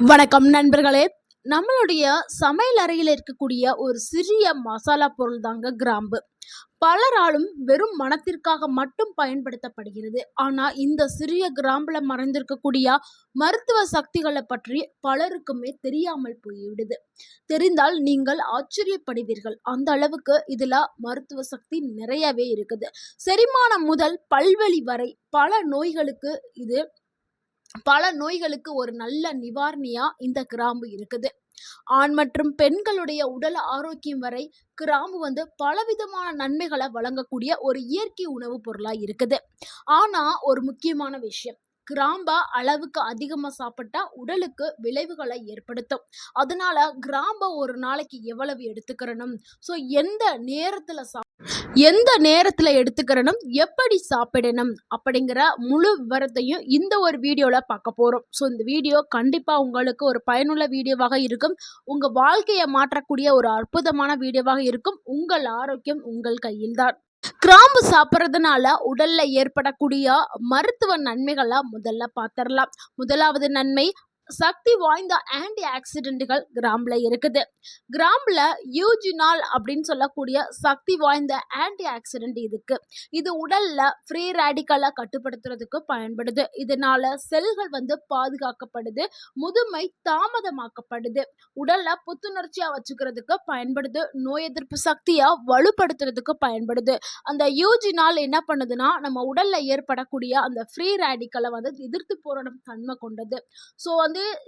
வணக்கம் நண்பர்களே. நம்மளுடைய சமையல் அறையில் இருக்கக்கூடிய ஒரு சிறிய மசாலா பொருள் தாங்க கிராம்பு. பலராலும் வெறும் மணத்திற்காக மட்டும் பயன்படுத்தப்படுகிறது. ஆனா இந்த சிறிய கிராம்புல மறைந்திருக்கக்கூடிய மருத்துவ சக்திகளை பற்றி பலருக்குமே தெரியாமல் போய்விடுது. தெரிந்தால் நீங்கள் ஆச்சரியப்படுவீர்கள். அந்த அளவுக்கு இதுல மருத்துவ சக்தி நிறையவே இருக்குது. செரிமானம் முதல் பல்வலி வரை இது பல நோய்களுக்கு ஒரு நல்ல நிவாரணியா இந்த கிராம்பு இருக்குது. ஆண் மற்றும் பெண்களுடைய உடல் ஆரோக்கியம் வரை கிராம்பு பலவிதமான நன்மைகளை வழங்கக்கூடிய ஒரு இயற்கை உணவு பொருளா இருக்குது. ஆனா ஒரு முக்கியமான விஷயம், கிராம்பா அளவுக்கு அதிகமா சாப்பிட்டா உடலுக்கு விளைவுகளை ஏற்படுத்தும். அதனால கிராம்பை ஒரு நாளைக்கு எவ்வளவு எடுத்துக்கிறணும், ஸோ எந்த நேரத்துல எடுத்துக்கிறணும், எப்படி சாப்பிடணும் அப்படிங்கிற முழு விவரத்தையும் இந்த ஒரு வீடியோல பார்க்க போறோம். ஸோ இந்த வீடியோ கண்டிப்பா உங்களுக்கு ஒரு பயனுள்ள வீடியோவாக இருக்கும். உங்க வாழ்க்கையை மாற்றக்கூடிய ஒரு அற்புதமான வீடியோவாக இருக்கும். உங்கள் ஆரோக்கியம் உங்கள் கையில்தான். கிராம்பு சாப்பிட்றதுனால உடல்ல ஏற்படக்கூடிய மருத்துவ நன்மைகளை முதல்ல பார்த்துடலாம். முதலாவது நன்மை, சக்தி வாய்ந்த ஆன்டி ஆக்சிடென்ட்கள் கிராம்புல இருக்குது. கிராம்புல யூஜினால் அப்படின்னு சொல்லக்கூடிய சக்தி வாய்ந்த ஆன்டி ஆக்சிடென்ட் இருக்கு. இது உடல்ல ஃப்ரீ ரேடிக்கலை கட்டுப்படுத்துறதுக்கு பயன்படுது. இதனால செல்கள் பாதுகாக்கப்படுது, முதுமை தாமதமாக்கப்படுது, உடல்ல புத்துணர்ச்சியா வச்சுக்கிறதுக்கு பயன்படுது, நோய் எதிர்ப்பு சக்தியா வலுப்படுத்துறதுக்கு பயன்படுது. அந்த யூஜினால் என்ன பண்ணுதுன்னா, நம்ம உடல்ல ஏற்படக்கூடிய அந்த ஃப்ரீ ரேடிக்கலை எதிர்த்து போராடும் தன்மை கொண்டது. ஸோ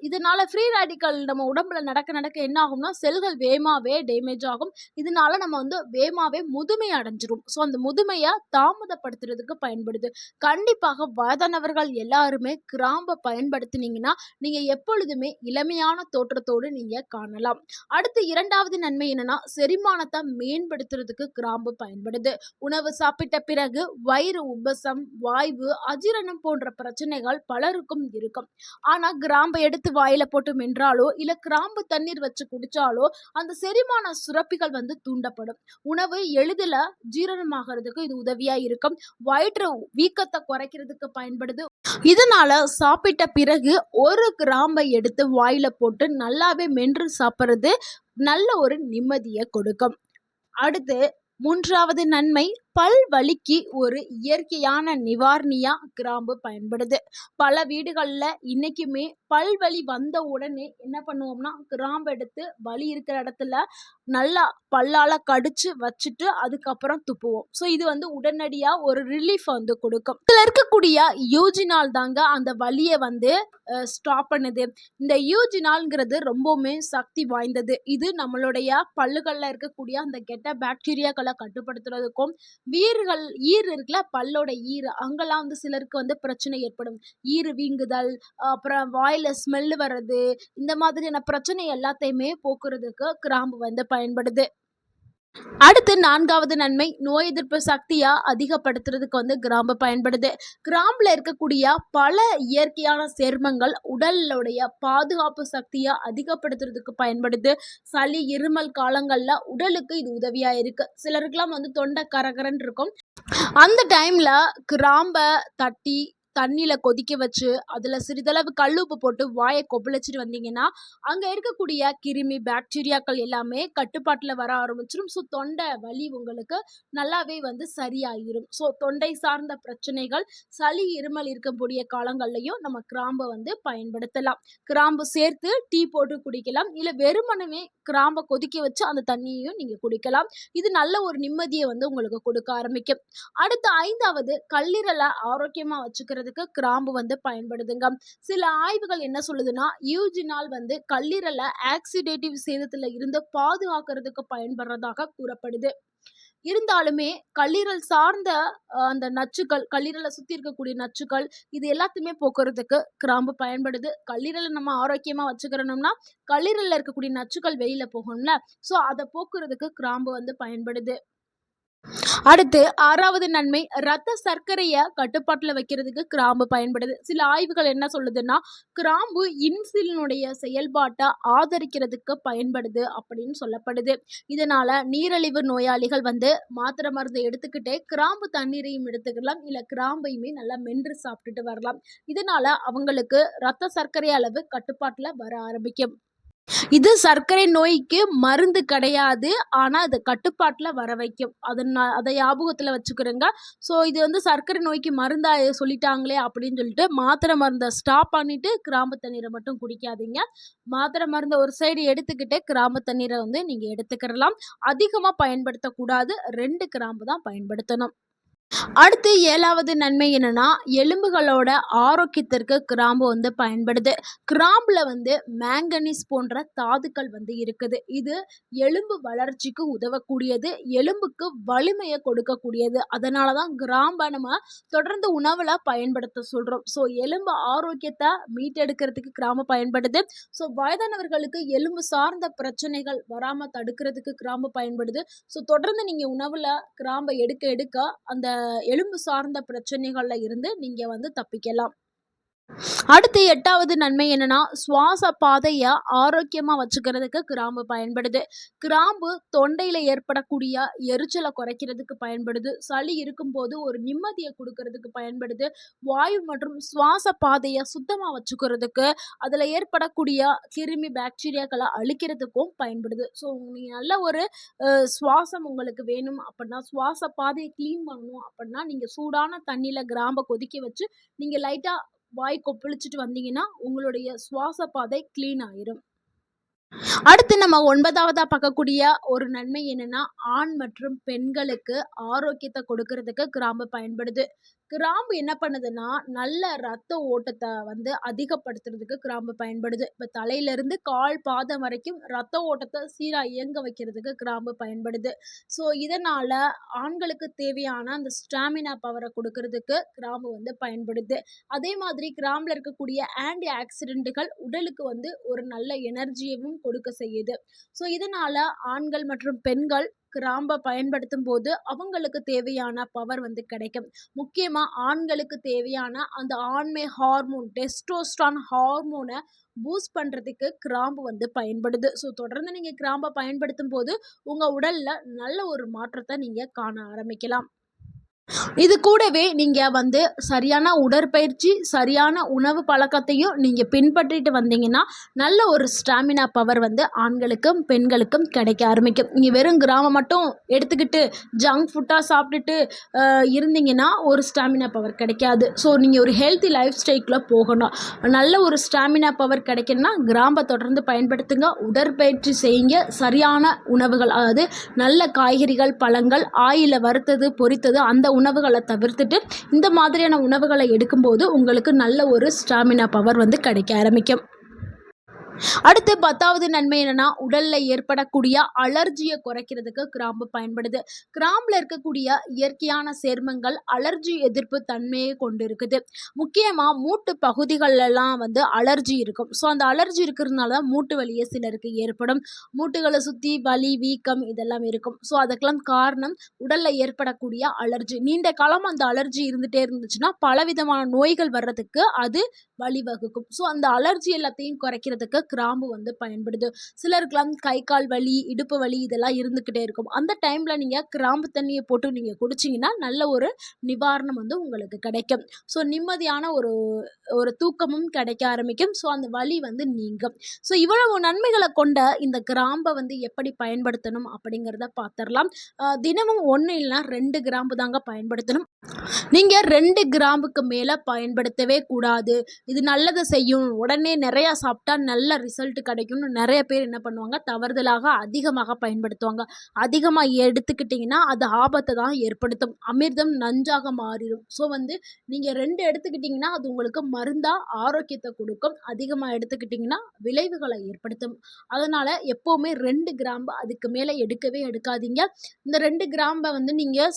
இதனால ஃப்ரீ ரேடிக்கல் நம்ம உடம்புல நடக்க என்ன ஆகும்னா, செல்கள் வேகமாவே டேமேஜ் ஆகும். இதனால நம்ம வேகமாவே முதுமை அடைஞ்சிரும். ஸோ அந்த முதுமையை தாமதப்படுத்துறதுக்கு பயன்படுது. கண்டிப்பாக வயதானவர்கள் எல்லாருமே கிராம்பை பயன்படுத்தினீங்கன்னா நீங்க எப்பொழுதுமே இளமையான தோற்றத்தோடு நீங்க காணலாம். அடுத்து இரண்டாவது நன்மை என்னன்னா, செரிமானத்தை மேம்படுத்துறதுக்கு கிராம்பு பயன்படுது. உணவு சாப்பிட்ட பிறகு வயிறு உபசம், வாய்வு, அஜீரணம் போன்ற பிரச்சனைகள் பலருக்கும் இருக்கும். ஆனா கிராம்பை எடுத்து வாயில போட்டு மென்றாலோ இல்ல கிராம்பு தண்ணீர் வச்சு குடிச்சாலோ அந்த செரிமான சுரப்பிகள் தூண்டப்படும். உணவு எளிதில் ஜீரணமாகிறதுக்கு இது உதவியா இருக்கும். வயிற்று வீக்கத்தை குறைக்கிறதுக்கு பயன்படுது. இதனால சாப்பிட்ட பிறகு ஒரு கிராம்பை எடுத்து வாயில போட்டு நல்லாவே மென்று சாப்பிட்றது நல்ல ஒரு நிம்மதியை கொடுக்கும். அடுத்து மூன்றாவது நன்மை, பல் வலிக்கு ஒரு இயற்கையான நிவாரணியா கிராம்பு பயன்படுது. பல வீடுகளில் இன்னைக்குமே பல்வலி வந்த உடனே என்ன பண்ணுவோம்னா, கிராம்பு எடுத்து வலி இருக்கிற இடத்துல நல்லா பல்லால கடிச்சு வச்சுட்டு அதுக்கப்புறம் துப்புவோம். ஸோ இது உடனடியா ஒரு ரிலீஃப் கொடுக்கும். இதுல இருக்கக்கூடிய யூஜினால் தாங்க அந்த வலியை ஸ்டாப் பண்ணுது. இந்த யூஜினால்ங்கிறது ரொம்பவுமே சக்தி வாய்ந்தது. இது நம்மளுடைய பல்லுகள்ல இருக்கக்கூடிய அந்த கெட்ட பாக்டீரியாக்களை கட்டுப்படுத்துறதுக்கும், ஈறு இருக்குல்ல, பல்லோட ஈறு, அங்கெல்லாம் சிலருக்கு பிரச்சனை ஏற்படும். ஈறு வீங்குதல், அப்புறம் வாயில ஸ்மெல் வர்றது, இந்த மாதிரியான பிரச்சனை எல்லாத்தையுமே போக்குறதுக்கு கிராம்பு பயன்படுது. அடுத்து நான்காவது நன்மை, நோய் எதிர்ப்பு சக்தியா அதிகப்படுத்துறதுக்கு கிராம்பு பயன்படுது. கிராம்புல இருக்கக்கூடிய பல இயற்கையான சேர்மங்கள் உடலுடைய பாதுகாப்பு சக்தியா அதிகப்படுத்துறதுக்கு பயன்படுது. சளி, இருமல் காலங்கள்ல உடலுக்கு இது உதவியா இருக்கு. சிலருக்குலாம் தொண்டை கரகரன்னு இருக்கும். அந்த டைம்ல கிராம்ப தட்டி தண்ணியில கொதிக்க வச்சு அதில் சிறிதளவு கல்லுப்பு போட்டு வாயை கொப்பளிச்சுட்டு வந்தீங்கன்னா அங்கே இருக்கக்கூடிய கிருமி, பாக்டீரியாக்கள் எல்லாமே கட்டுப்பாட்டில் வர ஆரம்பிச்சிடும். ஸோ தொண்டை வலி உங்களுக்கு நல்லாவே சரியாயிரும். ஸோ தொண்டை சார்ந்த பிரச்சனைகள், சளி, இருமல் இருக்கக்கூடிய காலங்கள்லையும் நம்ம கிராம்பை பயன்படுத்தலாம். கிராம்பு சேர்த்து டீ போட்டு குடிக்கலாம், இல்லை வெறுமனவே கிராம்பை கொதிக்க வச்சு அந்த தண்ணியையும் நீங்கள் குடிக்கலாம். இது நல்ல ஒரு நிம்மதியை உங்களுக்கு கொடுக்க ஆரம்பிக்கும். அடுத்து ஐந்தாவது, கல்லீரலை ஆரோக்கியமாக வச்சுக்கிறது கிராம்பு பயன்படுதுங்க. சில ஆய்வுகள் என்ன சொல்லுதுன்னா, யூஜினால் கல்லீரலை ஆக்சிடேட்டிவ் சேதத்துல இருந்து பாதுகாக்கிறதுக்கு பயன்படுறதாக கூறப்படுது. இருந்தாலுமே கல்லீரல் சார்ந்த அந்த நச்சுக்கள், கல்லீரலை சுத்தி இருக்கக்கூடிய நச்சுக்கள், இது எல்லாத்தையுமே போக்குறதுக்கு கிராம்பு பயன்படுது. கல்லீரலை நம்ம ஆரோக்கியமா வச்சுக்கிறோம்னா கல்லீரல்ல இருக்கக்கூடிய நச்சுக்கள் வெளியில போகணும்ல, ஸோ அதை போக்குறதுக்கு கிராம்பு பயன்படுது. அடுத்து 6வது நன்மை, ரத்த சர்க்கரைய கட்டுப்பாட்டுல வைக்கிறதுக்கு கிராம்பு பயன்படுது. சில ஆய்வுகள் என்ன சொல்லுதுன்னா, கிராம்பு இன்சுலினுடைய செயல்பாட்ட ஆதரிக்கிறதுக்கு பயன்படுது அப்படின்னு சொல்லப்படுது. இதனால நீரிழிவு நோயாளிகள் வந்து மாத்திரை மருந்து எடுத்துக்கிட்டே கிராம்பு தண்ணீரையும் எடுத்துக்கலாம். இல்ல கிராம்பையுமே நல்லா மென்று சாப்பிட்டுட்டு வரலாம். இதனால அவங்களுக்கு ரத்த சர்க்கரை அளவு கட்டுப்பாட்டுல வர ஆரம்பிக்கும். இது சர்க்கரை நோய்க்கு மருந்து கிடையாது. ஆனா, அது கட்டுப்பாட்டுல வர வைக்கும். அத ஞாபகத்துல வச்சுக்கிறங்க. ஸோ, இது வந்து சர்க்கரை நோய்க்கு மருந்தா சொல்லிட்டாங்களே அப்படின்னு சொல்லிட்டு, மாத்திரை மருந்த ஸ்டாப் பண்ணிட்டு கிராம்பு தண்ணீர மட்டும் குடிக்காதீங்க. மாத்திரை மருந்த ஒரு சைடு எடுத்துக்கிட்டு, கிராம்பு தண்ணீர வந்து நீங்க எடுத்துக்கிறலாம். அதிகமா பயன்படுத்தக்கூடாது. 2 கிராம்பு தான் பயன்படுத்தணும். அடுத்து 7வது நன்மை என்னன்னா, எலும்புகளோட ஆரோக்கியத்திற்கு கிராம்பு வந்து பயன்படுது. கிராம்புல வந்து மேங்கனீஸ் போன்ற தாதுக்கள் வந்து இருக்குது. இது எலும்பு வளர்ச்சிக்கு உதவக்கூடியது. எலும்புக்கு வலிமைய கொடுக்கக்கூடியது. அதனால தான் கிராம்ப நம்ம தொடர்ந்து உணவுல பயன்படுத்த சொல்றோம். ஸோ எலும்பு ஆரோக்கியத்த மீட்டெடுக்கிறதுக்கு கிராம்பு பயன்படுது. ஸோ வயதானவர்களுக்கு எலும்பு சார்ந்த பிரச்சனைகள் வராம தடுக்கிறதுக்கு கிராம்பு பயன்படுது. ஸோ தொடர்ந்து நீங்க உணவுல கிராம்ப எடுக்க எடுக்க அந்த எலும்பு சார்ந்த பிரச்சனைகள்ல இருந்து நீங்க வந்து தப்பிக்கலாம். அடுத்து 8வது நன்மை என்னன்னா, சுவாச பாதைய ஆரோக்கியமா வச்சுக்கிறதுக்கு கிராம்பு பயன்படுது. கிராம்பு தொண்டையில ஏற்படக்கூடிய எரிச்சலை குறைக்கிறதுக்கு பயன்படுது. சளி இருக்கும்போது ஒரு நிம்மதியை கொடுக்கறதுக்கு பயன்படுது. வாயு மற்றும் சுவாச பாதைய சுத்தமா வச்சுக்கிறதுக்கு, அதுல ஏற்படக்கூடிய கிருமி பாக்டீரியாக்களை அழிக்கிறதுக்கும் பயன்படுது. ஸோ நீங்க நல்ல ஒரு சுவாசம் உங்களுக்கு வேணும் அப்படின்னா, சுவாச பாதையை கிளீன் பண்ணணும் அப்படின்னா, நீங்க சூடான தண்ணியில கிராம்ப கொதிக்க வச்சு நீங்க லைட்டா வாய் கொப்பளிச்சுட்டு வந்தீங்கன்னா, உங்களுடைய சுவாச பாதை கிளீன் ஆயிரும். அடுத்து நம்ம 9வதா பார்க்கக்கூடிய ஒரு நன்மை என்னன்னா, ஆண் மற்றும் பெண்களுக்கு ஆரோக்கியத்த கொடுக்கறதுக்கு கிராம்பு பயன்படுது. கிராம்பு என்ன பண்ணுதுன்னா, நல்ல ரத்த ஓட்டத்த வந்து அதிகப்படுத்துறதுக்கு கிராம்பு பயன்படுது. இப்ப தலையிலிருந்து கால் பாதம் வரைக்கும் ரத்த ஓட்டத்த சீரா இயங்க வைக்கிறதுக்கு கிராம்பு பயன்படுது. ஸோ இதனால ஆண்களுக்கு தேவையான அந்த ஸ்டாமினா பவர கொடுக்கறதுக்கு கிராம்பு வந்து பயன்படுது. அதே மாதிரி கிராம்புல இருக்கக்கூடிய ஆன்டி ஆக்சிடென்ட்டுகள் உடலுக்கு வந்து ஒரு நல்ல எனர்ஜியவும் கொடுக்க செய்யுது. ஸோ இதனால ஆண்கள் மற்றும் பெண்கள் கிராம்ப பயன்படுத்தும்போது அவங்களுக்கு தேவையான பவர் வந்து கிடைக்கும். முக்கியமா ஆண்களுக்கு தேவையான அந்த ஆண்மை ஹார்மோன் டெஸ்டோஸ்டான் ஹார்மோனை பூஸ்ட் பண்றதுக்கு கிராம்பு வந்து பயன்படுது. ஸோ தொடர்ந்து நீங்க கிராம்ப பயன்படுத்தும்போது உங்க உடல்ல நல்ல ஒரு மாற்றத்தை நீங்க காண ஆரம்பிக்கலாம். இது கூடவே நீங்க வந்து சரியான உடற்பயிற்சி, சரியான உணவு பழக்கத்தையும் நீங்க பின்பற்றிட்டு வந்தீங்கன்னா, நல்ல ஒரு ஸ்டாமினா பவர் வந்து ஆண்களுக்கும், பெண்களுக்கும் கிடைக்க ஆரம்பிக்கும். நீங்க வெறும் கிராமம் மட்டும் எடுத்துக்கிட்டு ஜங்க் ஃபுட்டா சாப்பிட்டுட்டு இருந்தீங்கன்னா, ஒரு ஸ்டாமினா பவர் கிடைக்காது. ஸோ நீங்க ஒரு ஹெல்த்தி லைஃப் ஸ்டைல்குள்ள போகணும். நல்ல ஒரு ஸ்டாமினா பவர் கிடைக்கணும்னா, கிராம்ப தொடர்ந்து பயன்படுத்துங்க. உடற்பயிற்சி செய்யுங்க. சரியான உணவுகள், அதாவது நல்ல காய்கறிகள், பழங்கள், ஆயில வறுத்தது, பொரித்தது அந்த உணவுகளை தவிர்த்துட்டு இந்த மாதிரியான உணவுகளை எடுக்கும்போது உங்களுக்கு நல்ல ஒரு ஸ்டாமினா பவர் வந்து கிடைக்க ஆரம்பிக்கும். அடுத்து 10வது நன்மை என்னன்னா, உடல்ல ஏற்படக்கூடிய அலர்ஜியை குறைக்கிறதுக்கு கிராம்பு பயன்படுது. கிராம்புல இருக்கக்கூடிய இயற்கையான சேர்மங்கள் அலர்ஜி எதிர்ப்பு தன்மையை கொண்டு இருக்குது. முக்கியமா மூட்டு பகுதிகளெல்லாம் வந்து அலர்ஜி இருக்கும். ஸோ அந்த அலர்ஜி இருக்கிறதுனால தான் மூட்டு வலியே சிலருக்கு ஏற்படும். மூட்டுகளை சுற்றி வலி, வீக்கம் இதெல்லாம் இருக்கும். ஸோ அதுக்கெல்லாம் காரணம் உடல்ல ஏற்படக்கூடிய அலர்ஜி. நீண்ட காலம் அந்த அலர்ஜி இருந்துட்டே இருந்துச்சுன்னா பலவிதமான நோய்கள் வர்றதுக்கு அது வழிவகுக்கும். ஸோ அந்த அலர்ஜி எல்லாத்தையும் குறைக்கிறதுக்கு கிராம்பு வந்து பயன்படுது. சிலருக்குலாம் கை கால் வலி, இடுப்பு வலி இதெல்லாம் இருந்துக்கிட்டே இருக்கும். அந்த டைம்ல நீங்க கிராம்பு தண்ணியை போட்டு நீங்க குடிச்சிங்கன்னா நல்ல ஒரு நிவாரணம் வந்து உங்களுக்கு கிடைக்கும். ஸோ நிம்மதியான ஒரு ஒரு தூக்கமும் கிடைக்க ஆரம்பிக்கும். ஸோ அந்த வலி வந்து நீங்கும். ஸோ இவ்வளவு நன்மைகளை கொண்ட இந்த கிராம்பை வந்து எப்படி பயன்படுத்தணும் அப்படிங்கிறத பார்த்துடலாம். தினமும் 1 இல்லைனா 2 கிராம்பு தாங்க பயன்படுத்தணும். நீங்க 2 கிராம்புக்கு மேல பயன்படுத்தவே கூடாது. இது நல்லதை செய்யும், உடனே நிறையா சாப்பிட்டா நல்ல ரிசல்ட் கிடைக்கும்னு நிறைய பேர் என்ன பண்ணுவாங்க, தவறுதலாக அதிகமாக பயன்படுத்துவாங்க. அதிகமாக எடுத்துக்கிட்டிங்கன்னா அது ஆபத்தை தான் ஏற்படுத்தும். அமிர்தம் நஞ்சாக மாறிடும். ஸோ வந்து நீங்கள் 2 எடுத்துக்கிட்டிங்கன்னா அது உங்களுக்கு மருந்தாக ஆரோக்கியத்தை கொடுக்கும். அதிகமாக எடுத்துக்கிட்டிங்கன்னா விளைவுகளை ஏற்படுத்தும். அதனால் எப்போவுமே 2 கிராம்பு அதுக்கு மேலே எடுக்கவே எடுக்காதீங்க. இந்த 2 கிராம்பை வந்து நீங்கள்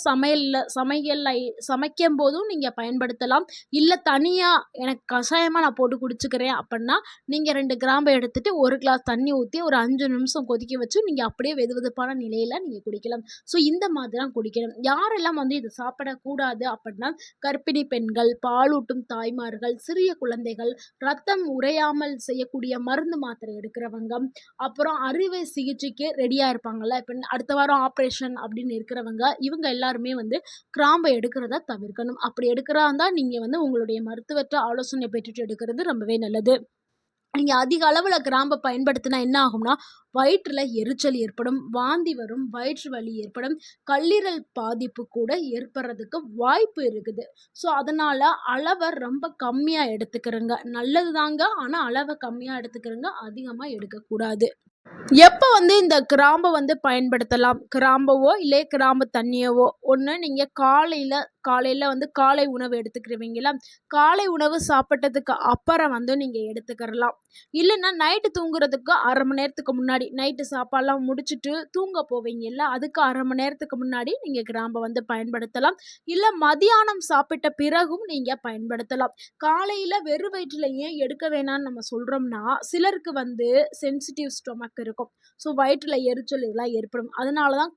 சமைக்கும் போதும் நீங்கள் பயன்படுத்தலாம். இல்லை தனியாக எனக்கு கஷாயம் கஷாயமாக நான் போட்டு குடிச்சுக்கிறேன் அப்படின்னா நீங்கள் 2 கிராம்பை எடுத்துட்டு 1 கிளாஸ் தண்ணி ஊற்றி ஒரு 5 நிமிஷம் கொதிக்க வச்சு நீங்கள் அப்படியே வெதுவெதுப்பான நிலையில் நீங்கள் குடிக்கலாம். ஸோ இந்த மாதிரி தான் குடிக்கணும். யாரெல்லாம் வந்து இதை சாப்பிடக்கூடாது அப்படின்னா கர்ப்பிணி பெண்கள், பாலூட்டும் தாய்மார்கள், சிறிய குழந்தைகள், ரத்தம் உறையாமல் செய்யக்கூடிய மருந்து மாத்திரை எடுக்கிறவங்க, அப்புறம் அறுவை சிகிச்சைக்கு ரெடியாக இருப்பாங்கல்ல, இப்போ அடுத்த வாரம் ஆப்ரேஷன் அப்படின்னு இருக்கிறவங்க, இவங்க எல்லாருமே வந்து கிராம்பை எடுக்கிறத தவிர்க்கணும். அப்படி எடுக்கிறதா இருந்தால் நீங்கள் வந்து உங்களுடைய மருத்துவர்கிட்ட ஆலோசனை பெற்றுட்டு எடுக்கிறது ரொம்பவே நல்லது. நீங்க அதிக அளவுல கிராம்ப பயன்படுத்தினா என்ன ஆகும்னா, வயிற்றுல எரிச்சல் ஏற்படும், வாந்தி வரும், வயிற்று வலி ஏற்படும், கல்லீரல் பாதிப்பு கூட ஏற்படுறதுக்கு வாய்ப்பு இருக்குது. ஸோ அதனால அளவ ரொம்ப கம்மியா எடுத்துக்கிறங்க. நல்லது தாங்க. ஆனா அளவ கம்மியா எடுத்துக்கிறங்க. அதிகமா எடுக்கக்கூடாது. எப்போ வந்து இந்த கிராம்ப வந்து பயன்படுத்தலாம்? கிராம்பவோ இல்லை கிராம்பு தண்ணியவோ, ஒண்ணு நீங்க காலையில வந்து காலை உணவு எடுத்துக்கிருவீங்களா, காலை உணவு சாப்பிட்டதுக்கு அப்புறம் வந்து நீங்க எடுத்துக்கிறலாம். இல்லைன்னா நைட்டு தூங்குறதுக்கு 1/2 மணி நேரத்துக்கு முன்னாடி, நைட்டு சாப்பாடுலாம் முடிச்சுட்டு தூங்க போவீங்கல்ல, அதுக்கு 1/2 மணி நேரத்துக்கு முன்னாடி நீங்க கிராம்பை வந்து பயன்படுத்தலாம். இல்லை மதியானம் சாப்பிட்ட பிறகும் நீங்க பயன்படுத்தலாம். காலையில வெறும் வயிற்றுல ஏன் எடுக்க வேணாம்னு நம்ம சொல்றோம்னா, சிலருக்கு வந்து சென்சிட்டிவ் ஸ்டொமக் இருக்கும். ஸோ வயிற்றுல எரிச்சல் இதெல்லாம் ஏற்படும். அதனால தான்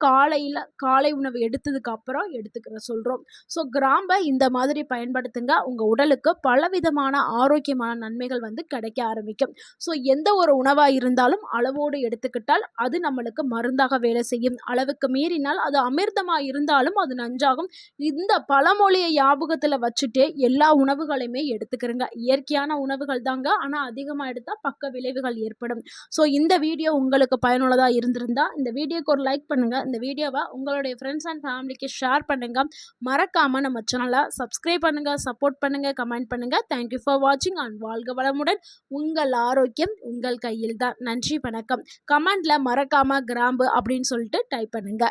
காலை உணவு எடுத்ததுக்கு அப்புறம் எடுத்துக்கிற சொல்றோம். ஸோ கிராம்பை இந்த மாதிரி பயன்படுத்துங்க. உங்க உடலுக்கு பலவிதமான ஆரோக்கியமான நன்மைகள் வந்து கிடைக்க ஆரம்பிக்கும். ஸோ எந்த ஒரு உணவா இருந்தாலும் அளவோடு எடுத்துக்கிட்டால் அது நம்மளுக்கு மருந்தாக வேலை செய்யும். அளவுக்கு மீறினால் அது அமிர்தமா இருந்தாலும் அது நஞ்சாகும். இந்த பழமொழியை ஞாபகத்துல வச்சுட்டு எல்லா உணவுகளையுமே எடுத்துக்கிறங்க. இயற்கையான உணவுகள் தாங்க. ஆனா அதிகமா எடுத்தா பக்க விளைவுகள் ஏற்படும். ஸோ இந்த வீடியோ உங்களுக்கு பயனுள்ளதா இருந்திருந்தா இந்த வீடியோக்கு ஒரு லைக் பண்ணுங்க. இந்த வீடியோவை உங்களுடைய ஃப்ரெண்ட்ஸ் அண்ட் ஃபேமிலிக்கு ஷேர் பண்ணுங்க. மறக்காம நம்ம சேனலை சப்ஸ்கிரைப் பண்ணுங்க, சப்போர்ட் பண்ணுங்க, கமெண்ட் பண்ணுங்க. தேங்க்யூ ஃபார் வாட்சிங் அண்ட் வாழ்க வளமுடன். உங்கள் ஆரோக்கியம் உங்கள் கையில் தான். நன்றி, வணக்கம். கமெண்ட்ல மறக்காம கிராம்பு அப்படின்னு சொல்லிட்டு டைப் பண்ணுங்க.